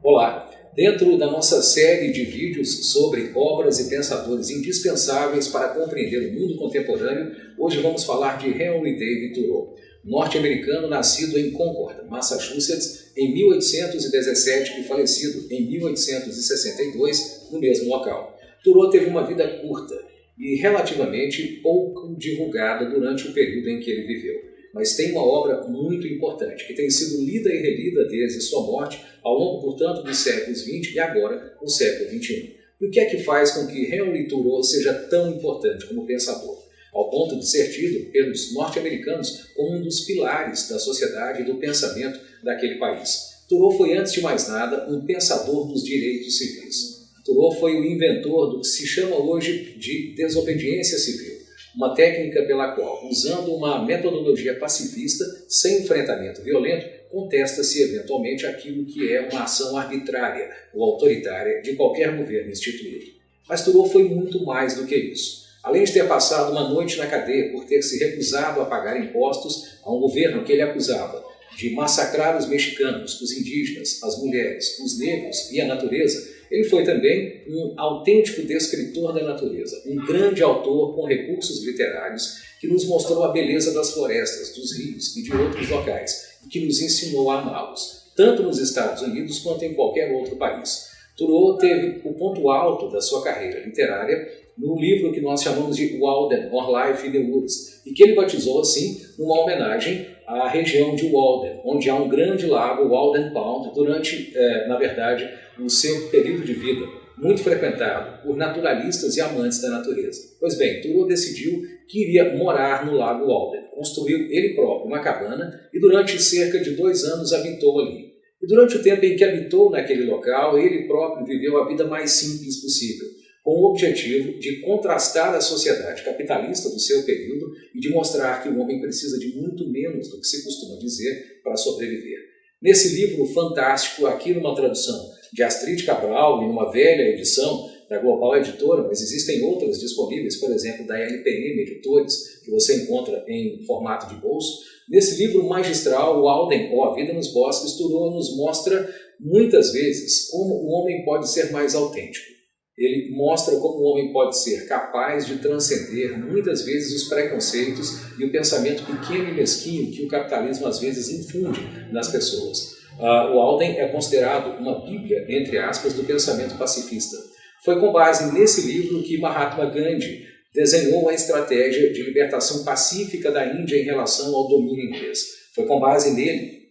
Olá! Dentro da nossa série de vídeos sobre obras e pensadores indispensáveis para compreender o mundo contemporâneo, hoje vamos falar de Henry David Thoreau, norte-americano nascido em Concord, Massachusetts, em 1817 e falecido em 1862 no mesmo local. Thoreau teve uma vida curta e relativamente pouco divulgada durante o período em que ele viveu. Mas tem uma obra muito importante, que tem sido lida e relida desde sua morte, ao longo, portanto, dos séculos XX e agora no século XXI. E o que é que faz com que Henry Thoreau seja tão importante como pensador, ao ponto de ser tido pelos norte-americanos como um dos pilares da sociedade e do pensamento daquele país? Thoreau foi, antes de mais nada, um pensador dos direitos civis. Thoreau foi o inventor do que se chama hoje de desobediência civil, uma técnica pela qual, usando uma metodologia pacifista, sem enfrentamento violento, contesta-se eventualmente aquilo que é uma ação arbitrária ou autoritária de qualquer governo instituído. Mas Thoreau foi muito mais do que isso. Além de ter passado uma noite na cadeia por ter se recusado a pagar impostos a um governo que ele acusava de massacrar os mexicanos, os indígenas, as mulheres, os negros e a natureza, ele foi também um autêntico descritor da natureza, um grande autor com recursos literários que nos mostrou a beleza das florestas, dos rios e de outros locais e que nos ensinou a amá-los, tanto nos Estados Unidos quanto em qualquer outro país. Thoreau teve o ponto alto da sua carreira literária no livro que nós chamamos de Walden, or Life in the Woods, e que ele batizou assim numa homenagem à região de Walden, onde há um grande lago, Walden Pond, durante, na verdade, o seu período de vida, muito frequentado por naturalistas e amantes da natureza. Pois bem, Thoreau decidiu que iria morar no lago Walden, construiu ele próprio uma cabana e durante cerca de 2 anos habitou ali. E durante o tempo em que habitou naquele local, ele próprio viveu a vida mais simples possível, com o objetivo de contrastar a sociedade capitalista do seu período e de mostrar que o homem precisa de muito menos do que se costuma dizer para sobreviver. Nesse livro fantástico, aqui numa tradução de Astrid Cabral e numa velha edição da Global Editora, mas existem outras disponíveis, por exemplo, da LPM Editores, que você encontra em formato de bolso. Nesse livro magistral, Walden, ou A Vida nos Bosques, Thoreau nos mostra muitas vezes como o homem pode ser mais autêntico. Ele mostra como o homem pode ser capaz de transcender muitas vezes os preconceitos e o pensamento pequeno e mesquinho que o capitalismo às vezes infunde nas pessoas. O Walden é considerado uma bíblia, entre aspas, do pensamento pacifista. Foi com base nesse livro que Mahatma Gandhi desenhou a estratégia de libertação pacífica da Índia em relação ao domínio inglês. Foi com base nele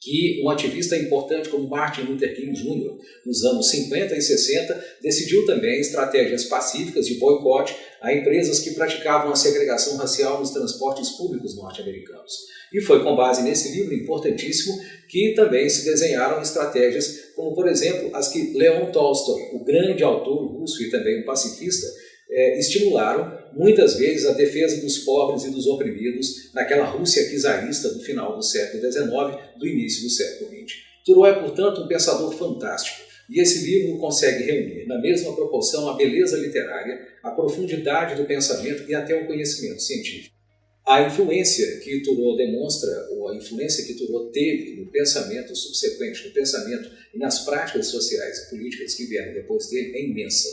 que um ativista importante como Martin Luther King Jr., nos anos 50 e 60, decidiu também estratégias pacíficas de boicote a empresas que praticavam a segregação racial nos transportes públicos norte-americanos. E foi com base nesse livro importantíssimo que também se desenharam estratégias como, por exemplo, as que Leon Tolstói, o grande autor russo e também um pacifista, estimularam muitas vezes a defesa dos pobres e dos oprimidos naquela Rússia czarista do final do século XIX, do início do século XX. Thoreau é, portanto, um pensador fantástico, e esse livro consegue reunir na mesma proporção a beleza literária, a profundidade do pensamento e até o conhecimento científico. A influência que Thoreau demonstra, ou a influência que Thoreau teve no pensamento subsequente, no pensamento e nas práticas sociais e políticas que vieram depois dele, é imensa.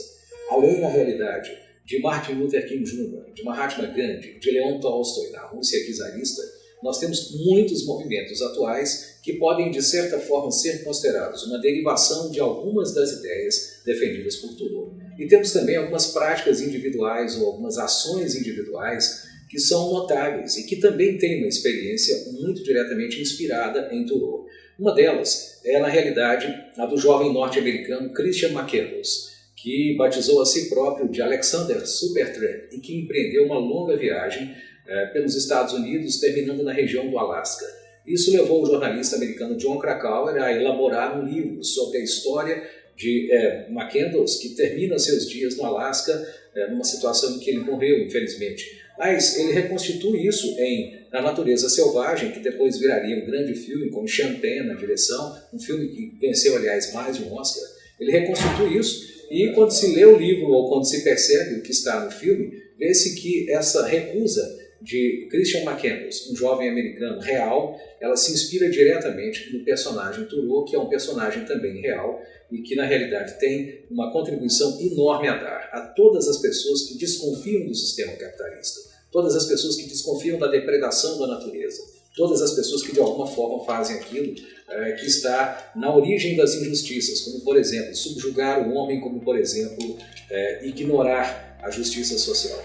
Além, na realidade, de Martin Luther King Jr., de Mahatma Gandhi, de Leon Tolstói, na Rússia czarista, nós temos muitos movimentos atuais que podem, de certa forma, ser considerados uma derivação de algumas das ideias defendidas por Thoreau. E temos também algumas práticas individuais ou algumas ações individuais que são notáveis e que também têm uma experiência muito diretamente inspirada em Thoreau. Uma delas é, na realidade, a do jovem norte-americano Christian McCandless, que batizou a si próprio de Alexander Supertramp e que empreendeu uma longa viagem pelos Estados Unidos, terminando na região do Alasca. Isso levou o jornalista americano Jon Krakauer a elaborar um livro sobre a história de McCandless, que termina seus dias no Alasca, numa situação em que ele morreu, infelizmente. Mas ele reconstitui isso Na Natureza Selvagem, que depois viraria um grande filme com Sean Penn na direção, um filme que venceu, aliás, mais de um Oscar. Ele reconstitui isso. E quando se lê o livro ou quando se percebe o que está no filme, vê-se que essa recusa de Christian McCandless, um jovem americano real. Ela se inspira diretamente no personagem Thoreau, que é um personagem também real e que na realidade tem uma contribuição enorme a dar a todas as pessoas que desconfiam do sistema capitalista, todas as pessoas que desconfiam da depredação da natureza, todas as pessoas que de alguma forma fazem aquilo que está na origem das injustiças, como por exemplo subjugar o homem, como por exemplo ignorar a justiça social.